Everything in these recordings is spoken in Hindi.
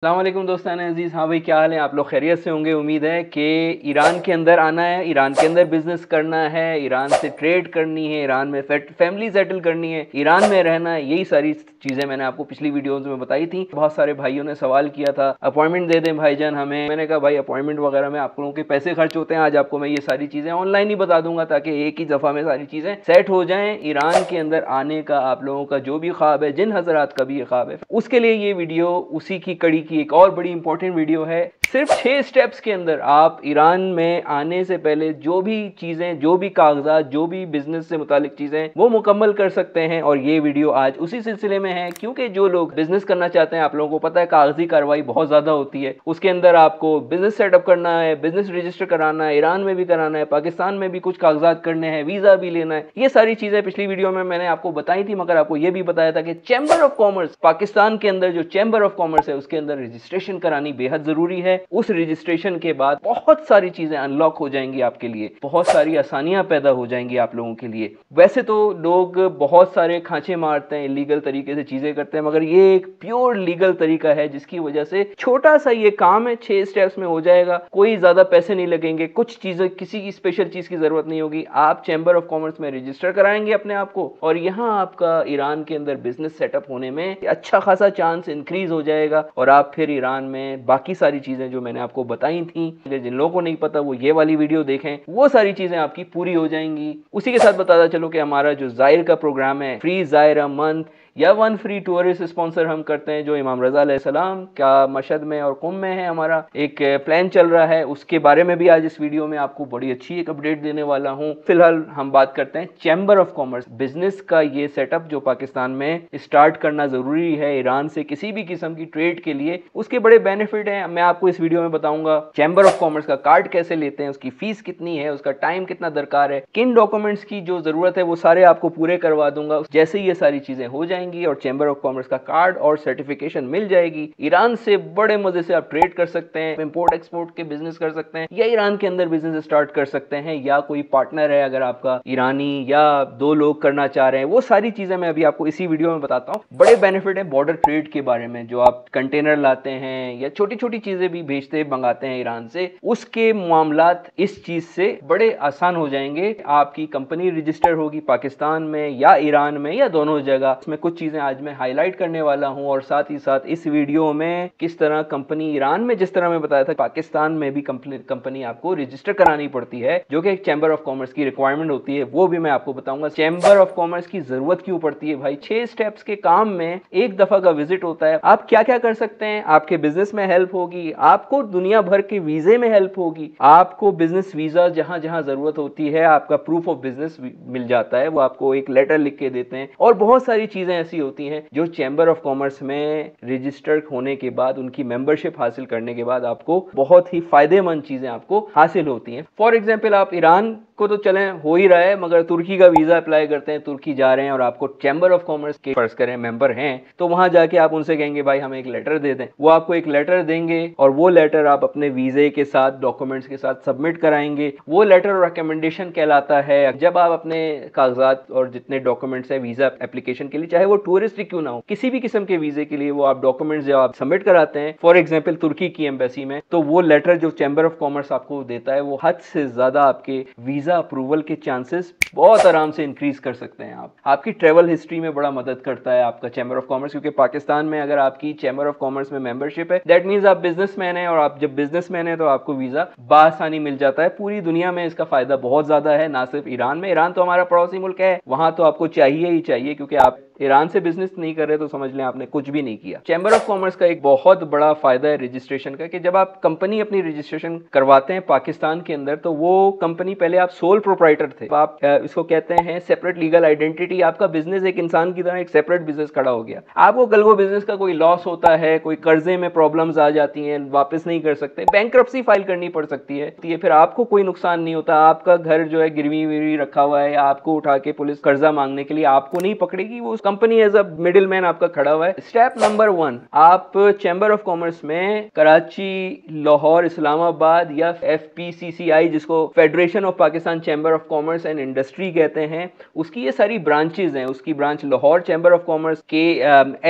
अस्सलामुअलैकुम दोस्तान अजीज़। हाँ भाई, क्या हाल है? आप लोग खैरियत से होंगे। उम्मीद है कि ईरान के अंदर आना है, ईरान के अंदर बिजनेस करना है, ईरान से ट्रेड करनी है, ईरान में फैमिली सेटल करनी है, ईरान में रहना है। यही सारी चीज़ें मैंने आपको पिछली वीडियोस में बताई थी। बहुत सारे भाइयों ने सवाल किया था अपॉइंटमेंट दे दें भाईजान हमें। मैंने कहा भाई अपॉइंटमेंट वगैरह में आप लोगों के पैसे खर्च होते हैं। आज आपको मैं ये सारी चीज़ें ऑनलाइन ही बता दूंगा ताकि एक ही दफ़ा में सारी चीज़ें सेट हो जाएं। ईरान के अंदर आने का आप लोगों का जो भी ख्वाब है, जिन हजरात का भी ये ख्वाब है, उसके लिए ये वीडियो उसी की कड़ी की एक और बड़ी इंपॉर्टेंट वीडियो है। सिर्फ 6 स्टेप्स के अंदर आप ईरान में आने से पहले जो भी चीजें, जो भी कागजात, जो भी बिजनेस से मुतालिक चीजें, वो मुकम्मल कर सकते हैं। और ये वीडियो आज उसी सिलसिले में है, क्योंकि जो लोग बिजनेस करना चाहते हैं, आप लोगों को पता है कागजी कार्रवाई बहुत ज्यादा होती है। उसके अंदर आपको बिजनेस सेटअप करना है, बिजनेस रजिस्टर कराना है, ईरान में भी कराना है, पाकिस्तान में भी कुछ कागजात करने हैं, वीजा भी लेना है। ये सारी चीजें पिछली वीडियो में मैंने आपको बताई थी, मगर आपको ये भी बताया था कि चैम्बर ऑफ कॉमर्स, पाकिस्तान के अंदर जो चैम्बर ऑफ कॉमर्स है, उसके अंदर रजिस्ट्रेशन करानी बेहद जरूरी है। उस रजिस्ट्रेशन के बाद बहुत सारी चीजें अनलॉक हो जाएंगी आपके लिए, बहुत सारी आसानियां पैदा हो जाएंगी आप लोगों के लिए। वैसे तो लोग बहुत सारे खांचे मारते हैं, इलीगल तरीके से चीजें करते हैं, मगर ये एक प्योर लीगल तरीका है जिसकी वजह से छोटा सा ये काम है, 6 स्टेप्स में हो जाएगा। कोई ज्यादा पैसे नहीं लगेंगे, कुछ चीजें, किसी की स्पेशल चीज की जरूरत नहीं होगी। आप चैम्बर ऑफ कॉमर्स में रजिस्टर कराएंगे अपने आप को, और यहां आपका ईरान के अंदर बिजनेस सेटअप होने में अच्छा खासा चांस इंक्रीज हो जाएगा। और आप फिर ईरान में बाकी सारी चीजें जो मैंने आपको बताई थी, जिन लोगों को नहीं पता वो ये वाली वीडियो देखें, वो सारी चीजें आपकी पूरी हो जाएंगी। उसी के साथ बताता चलो कि हमारा जो जायर का प्रोग्राम है, फ्री जायर अ मंथ या 1 फ्री टूरिस्ट स्पॉन्सर हम करते हैं, जो इमाम रजा अलैहिस्सलाम का मशहद में और कुम में है, हमारा एक प्लान चल रहा है। उसके बारे में भी आज इस वीडियो में आपको बड़ी अच्छी एक अपडेट देने वाला हूं। फिलहाल हम बात करते हैं चैम्बर ऑफ कॉमर्स बिजनेस का। ये सेटअप जो पाकिस्तान में स्टार्ट करना जरूरी है ईरान से किसी भी किस्म की ट्रेड के लिए, उसके बड़े बेनिफिट हैं। मैं आपको इस वीडियो में बताऊंगा चैम्बर ऑफ कॉमर्स का कार्ड कैसे लेते हैं, उसकी फीस कितनी है, उसका टाइम कितना दरकार है, किन डॉक्यूमेंट्स की जो जरूरत है वो सारे आपको पूरे करवा दूंगा। जैसे ही ये सारी चीजें हो जाएंगी और चैम्बर ऑफ कॉमर्स का कार्ड और सर्टिफिकेशन मिल जाएगी, ईरान से बड़े मजे से आप ट्रेड कर सकते हैं, इंपोर्ट एक्सपोर्ट के बिजनेस कर सकते हैं, या ईरान के अंदर बिजनेस स्टार्ट कर सकते हैं, या कोई पार्टनर है अगर आपका ईरानी, या 2 लोग करना चाह रहे हैं। वो सारी चीजें मैं अभी आपको इसी वीडियो में बताता हूँ। बड़े बेनिफिट है बॉर्डर ट्रेड के बारे में, जो आप कंटेनर लाते हैं या छोटी छोटी चीजें भी भेजते मंगाते हैं ईरान से, उसके मामलात इस चीज से बड़े आसान हो जाएंगे। आपकी कंपनी रजिस्टर होगी पाकिस्तान में या ईरान में या दोनों जगह। इसमें कुछ चीजें आज मैं हाईलाइट करने वाला हूं, और साथ ही साथ इस वीडियो में किस तरह कंपनी ईरान में, जिस तरह मैं बताया था, पाकिस्तान में भी कंपनी आपको रजिस्टर करानी पड़ती है, जो कि एक चैम्बर ऑफ कॉमर्स की रिक्वायरमेंट होती है, वो भी मैं आपको बताऊंगा। चैम्बर ऑफ कॉमर्स की जरूरत क्यों पड़ती है भाई? 6 स्टेप्स के काम में एक दफा का विजिट होता है। आप क्या क्या कर सकते हैं? आपके बिजनेस में हेल्प होगी, आपको दुनिया भर के वीजे में हेल्प होगी, आपको बिजनेस वीजा जहां जहां जरूरत होती है, आपका प्रूफ ऑफ बिजनेस मिल जाता है, वो आपको एक लेटर लिख के देते हैं। और बहुत सारी चीजें ऐसी होती हैं जो चैम्बर ऑफ कॉमर्स में रजिस्टर्ड होने के बाद, उनकी मेंबरशिप हासिल करने के बाद आपको बहुत ही फायदेमंद चीजें आपको हासिल होती हैं। फॉर एग्जाम्पल, आप ईरान को तो चलें हो ही रहा है, मगर तुर्की का वीजा अप्लाई करते हैं, तुर्की जा रहे हैं और आपको चैम्बर ऑफ कॉमर्स के फर्ज करें मेंबर हैं, तो वहां जाके आप उनसे कहेंगे भाई हमें एक लेटर दे दें। वो आपको एक लेटर देंगे और वो लेटर आप अपने वीजे के साथ, डॉक्यूमेंट्स के साथ सबमिट कराएंगे। वो लेटर रिकमेंडेशन कहलाता है। जब आप अपने कागजात और जितने डॉक्यूमेंट्स है वीजा एप्लीकेशन के लिए, चाहे वो टूरिस्ट क्यों ना हो, किसी भी किस्म के वीजे के लिए, वो आप डॉक्यूमेंट्स जब आप सबमिट कराते हैं, फॉर एग्जांपल तुर्की की एम्बेसी में, तो वो लेटर जो चैम्बर ऑफ कॉमर्स आपको देता है, वो हद से ज्यादा आपके वीजा अप्रूवल के चांसेस बहुत आराम से इंक्रीज कर सकते हैं। आप आपकी ट्रेवल हिस्ट्री में बड़ा मदद करता है आपका चैम्बर ऑफ कॉमर्स, क्योंकि पाकिस्तान में अगर आपकी चैम्बर ऑफ कॉमर्स में मेंबरशिप है, दैट मींस आप बिजनेसमैन हैं, और आप जब बिजनेसमैन है तो आपको वीजा बासानी मिल जाता है। पूरी दुनिया में इसका फायदा बहुत ज्यादा है, ना सिर्फ ईरान में। ईरान तो हमारा पड़ोसी मुल्क है, वहां तो आपको चाहिए ही चाहिए, क्योंकि आप ईरान से बिजनेस नहीं कर रहे तो समझ लें आपने कुछ भी नहीं किया। चैम्बर ऑफ कॉमर्स का एक बहुत बड़ा फायदा है रजिस्ट्रेशन का, कि जब आप कंपनी अपनी रजिस्ट्रेशन करवाते हैं पाकिस्तान के अंदर, तो वो कंपनी, पहले आप सोल प्रोप्राइटर थे, आप इसको कहते हैं सेपरेट लीगल आइडेंटिटी। आपका बिजनेस एक इंसान की तरह एक सेपरेट बिजनेस खड़ा हो गया। आपको कल को बिजनेस का कोई लॉस होता है, कोई कर्जे में प्रॉब्लम्स आ जाती हैं, वापस नहीं कर सकते, बैंकरप्सी फाइल करनी पड़ सकती है, फिर आपको कोई नुकसान नहीं होता। आपका घर जो है गिरवी विरवी रखा हुआ है, आपको उठा के पुलिस कर्जा मांगने के लिए आपको नहीं पकड़ेगी, वो company as a middle man आपका खड़ा हुआ है। स्टेप नंबर 1, आप चैम्बर ऑफ कॉमर्स में कराची, लाहौर, इस्लामाबाद या FPCCI जिसको federation of Pakistan chamber of commerce and industry कहते हैं, उसकी ये सारी ब्रांचेज हैं। उसकी branch Lahore chamber of commerce के,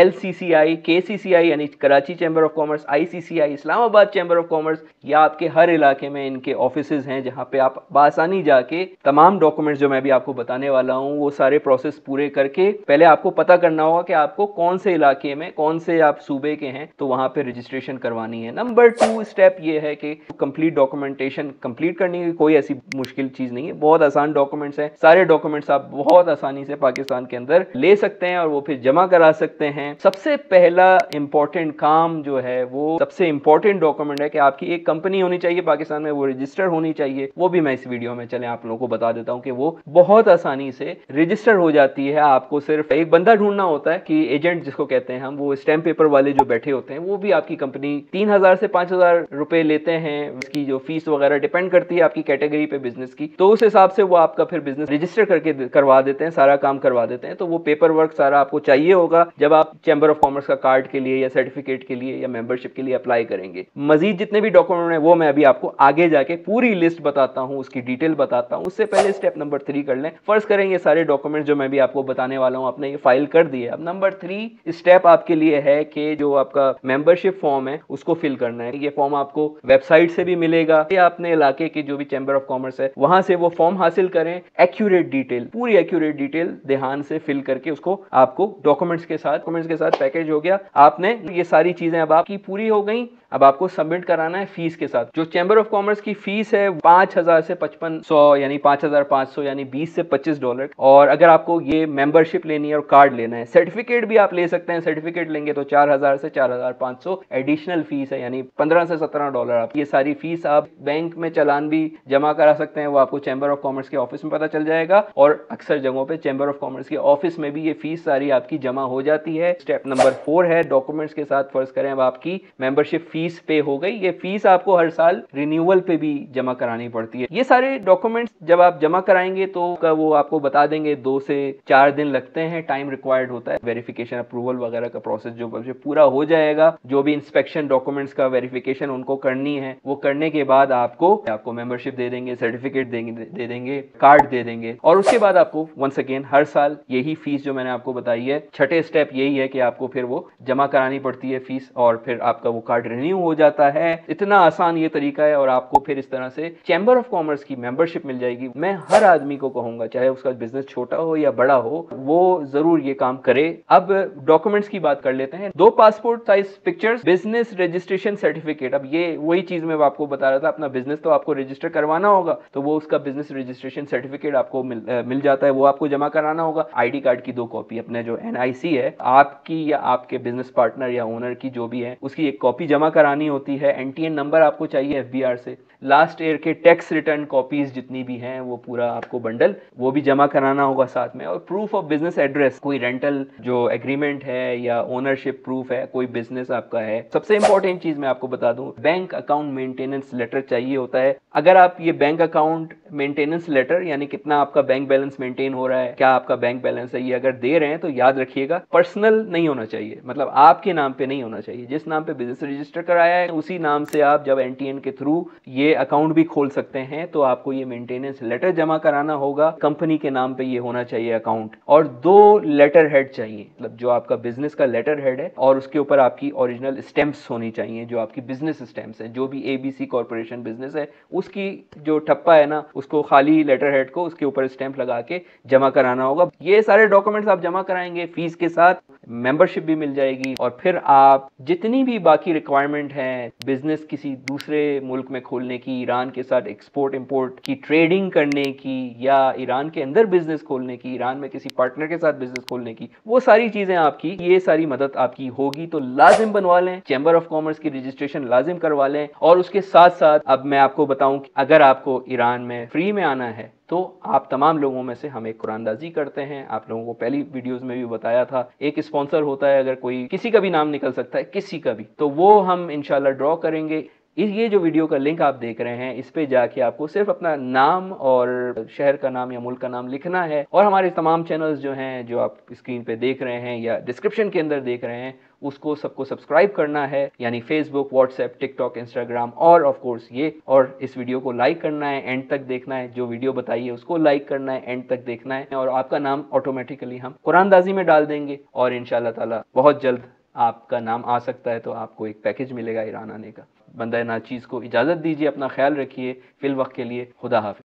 LCCI, KCCI यानी Karachi chamber of commerce, ICCI Islamabad chamber of commerce, या आपके हर इलाके में इनके ऑफिसेज हैं जहां पे आप आसानी जाके तमाम डॉक्यूमेंट्स जो मैं भी आपको बताने वाला हूं वो सारे प्रोसेस पूरे करके, पहले आपको पता करना होगा कि आपको कौन से इलाके में, कौन से आप सूबे के हैं, तो वहां पे रजिस्ट्रेशन करवानी है। नंबर 2 स्टेप ये है कि कंप्लीट डॉक्यूमेंटेशन कंप्लीट करने की कोई ऐसी मुश्किल चीज नहीं है, बहुत आसान डॉक्यूमेंट्स हैं। सारे डॉक्यूमेंट्स आप बहुत आसानी से पाकिस्तान के अंदर ले सकते हैं और वो फिर जमा करा सकते हैं। सबसे पहला इंपॉर्टेंट काम जो है, वो सबसे इंपॉर्टेंट डॉक्यूमेंट है कि आपकी एक कंपनी होनी चाहिए पाकिस्तान में, वो रजिस्टर होनी चाहिए। वो भी मैं इस वीडियो में चले आप लोगों को बता देता हूं कि वो बहुत आसानी से रजिस्टर हो जाती है। आपको सिर्फ एक बंदा ढूंढना होता है कि एजेंट जिसको कहते हैं हम, वो स्टैम्प पेपर वाले जो बैठे होते हैं, वो भी आपकी कंपनी 3000 से 5000 रुपए लेते हैं। उसकी जो फीस वगैरह डिपेंड करती है आपकी कैटेगरी पे बिजनेस की, तो उस हिसाब से वो आपका फिर बिजनेस रजिस्टर करके करवा देते हैं, सारा काम करवा देते हैं। तो वो पेपर वर्क सारा आपको चाहिए होगा जब आप चैम्बर ऑफ कॉमर्स का कार्ड के लिए या सर्टिफिकेट के लिए या मेंबरशिप के लिए अप्लाई करेंगे। मजीद जितने भी डॉक्यूमेंट हैं वो मैं अभी आपको आगे जाके पूरी लिस्ट बताता हूं, उसकी डिटेल बताता हूं। उससे पहले स्टेप नंबर 3 कर लें। फर्ज करें ये सारे डॉक्यूमेंट जो मैं भी आपको बताने वाला हूं आपने ये फाइल कर दिए। अब नंबर 3 स्टेप आपके लिए है कि जो आपका मेंबरशिप फॉर्म है उसको फिल करना है। ये फॉर्म आपको वेबसाइट से भी मिलेगा या अपने इलाके की जो भी चैम्बर ऑफ कॉमर्स है वहां से वो फॉर्म हासिल करें। एक्यूरेट डिटेल, पूरी एक्यूरेट डिटेल ध्यान से फिल करके उसको आपको डॉक्यूमेंट्स के साथ पैकेज हो गया। आपने ये सारी चीजें अब आपकी पूरी हो गई। अब आपको सबमिट कराना है फीस के साथ। जो चैम्बर ऑफ कॉमर्स की फीस है 5000 से 5500 यानी 5500 यानी $20 से $25। और अगर आपको ये मेंबरशिप लेनी है और कार्ड लेना है, सर्टिफिकेट भी आप ले सकते हैं। सर्टिफिकेट लेंगे तो 4000 से 4500 एडिशनल फीस है, यानी $15 से $17। आप ये सारी फीस आप बैंक में चालान भी जमा करा सकते हैं, वो आपको चैम्बर ऑफ कॉमर्स के ऑफिस में पता चल जाएगा। और अक्सर जगहों पे चैम्बर ऑफ कॉमर्स के ऑफिस में भी ये फीस सारी आपकी जमा हो जाती है। स्टेप नंबर 4 है डॉक्यूमेंट्स के साथ। फर्ज करें अब आपकी मेंबरशिप फीस पे हो गई। ये फीस आपको हर साल रिन्यूअल पे भी जमा करानी पड़ती है। ये सारे डॉक्यूमेंट्स जब आप जमा कराएंगे तो वो आपको बता देंगे 2 से 4 दिन लगते हैं, टाइम रिक्वायर्ड होता है। वेरिफिकेशन अप्रूवल वगैरह का प्रोसेस जो पूरा हो जाएगा, जो भी इंस्पेक्शन डॉक्यूमेंट्स का वेरिफिकेशन उनको करनी है, वो करने के बाद आपको मेंबरशिप दे देंगे, सर्टिफिकेट दे देंगे, कार्ड दे देंगे। और उसके बाद आपको वंस अगेन हर साल यही फीस जो मैंने आपको बताई है, छठे स्टेप यही है कि आपको फिर वो जमा करानी पड़ती है फीस, और फिर आपका वो कार्ड रिन्यू हो जाता है। इतना आसान ये तरीका है और आपको फिर इस तरह से चैम्बर ऑफ कॉमर्स की मेंबरशिप मिल जाएगी। मैं हर आदमी को कहूंगा, चाहे उसका बिजनेस छोटा हो या बड़ा हो, वो जरूर ये काम करे। अब डॉक्यूमेंट्स की बात कर लेते हैं। 2 passport size pictures, business registration certificate. अब ये वही चीज मैं आपको बता रहा था, अपना बिजनेस तो आपको रजिस्टर करवाना होगा, तो वो उसका बिजनेस रजिस्ट्रेशन सर्टिफिकेट आपको मिल जाता है, वो आपको जमा कराना होगा। आईडी कार्ड की 2 कॉपी, अपने जो NIC है आपकी या आपके बिजनेस पार्टनर या ओनर की जो भी है, उसकी एक कॉपी जमा करानी होती है। NTN नंबर आपको चाहिए FBR से। लास्ट ईयर के टैक्स रिटर्न कॉपीज जितनी भी हैं वो पूरा आपको बंडल वो भी जमा कराना होगा साथ में। और प्रूफ ऑफ बिजनेस एड्रेस, कोई रेंटल जो एग्रीमेंट है या ओनरशिप प्रूफ है, कोई बिजनेस आपका है। सबसे इंपॉर्टेंट चीज मैं आपको बता दूं, बैंक अकाउंट मेंटेनेंस लेटर चाहिए होता है। अगर आप ये बैंक अकाउंट मेंटेनेंस लेटर, यानी कितना आपका बैंक बैलेंस मेंटेन हो रहा है, क्या आपका बैंक बैलेंस है, ये अगर दे रहे हैं तो याद रखिएगा पर्सनल नहीं होना चाहिए, मतलब आपके नाम पे नहीं होना चाहिए। जिस नाम पे बिजनेस रजिस्टर कराया है उसी नाम से आप जब NTN के थ्रू ये अकाउंट भी खोल सकते हैं, तो आपको ये मेंटेनेंस लेटर जमा कराना होगा। कंपनी के नाम पे ये होना चाहिए अकाउंट। और 2 लेटर हेड चाहिए, मतलब जो आपका बिजनेस का लेटर हेड है और उसके ऊपर आपकी ओरिजिनल स्टैंप्स होनी चाहिए, जो आपकी बिजनेस स्टैंप्स है। जो भी ABC कॉर्पोरेशन बिजनेस है उसकी जो ठप्पा है ना, उसको खाली लेटर हेड को उसके ऊपर स्टैंप लगा के जमा कराना होगा। ये सारे डॉक्यूमेंट्स आप जमा कराएंगे, फीस के साथ मेंबरशिप भी मिल जाएगी। और फिर आप जितनी भी बाकी रिक्वायरमेंट है, बिजनेस किसी दूसरे मुल्क में खोलने की, ईरान के साथ एक्सपोर्ट इंपोर्ट की, ट्रेडिंग करने की, या ईरान के अंदर बिजनेस खोलने की, ईरान में किसी पार्टनर के साथ बिजनेस खोलने की, वो सारी चीजें आपकी, ये सारी मदद आपकी होगी। तो लाजिम बनवा लें, चैम्बर ऑफ कॉमर्स की रजिस्ट्रेशन लाजिम करवा लें। और उसके साथ साथ अब मैं आपको बताऊं कि अगर आपको ईरान में फ्री में आना है तो आप तमाम लोगों में से हम एक कुरानदाजी करते हैं। आप लोगों को पहली वीडियोस में भी बताया था, एक स्पॉन्सर होता है, अगर कोई किसी का भी नाम निकल सकता है, किसी का भी, तो वो हम इंशाल्लाह ड्रॉ करेंगे। ये जो वीडियो का लिंक आप देख रहे हैं, इस पे जाके आपको सिर्फ अपना नाम और शहर का नाम या मुल्क का नाम लिखना है, और हमारे तमाम चैनल्स जो हैं, जो आप स्क्रीन पे देख रहे हैं या डिस्क्रिप्शन के अंदर देख रहे हैं, उसको सबको सब्सक्राइब करना है, यानी फेसबुक, व्हाट्सएप, टिकटॉक, इंस्टाग्राम, और ऑफ कोर्स ये, और इस वीडियो को लाइक करना है, एंड तक देखना है, जो वीडियो बताई है उसको लाइक करना है, एंड तक देखना है, और आपका नाम ऑटोमेटिकली हम कुरानदाजी में डाल देंगे, और इंशाल्लाह ताला बहुत जल्द आपका नाम आ सकता है, तो आपको एक पैकेज मिलेगा ईरान आने का। बंदा नाचीज़ को इजाज़त दीजिए, अपना ख्याल रखिए, फिल वक्त के लिए खुदा हाफिज़।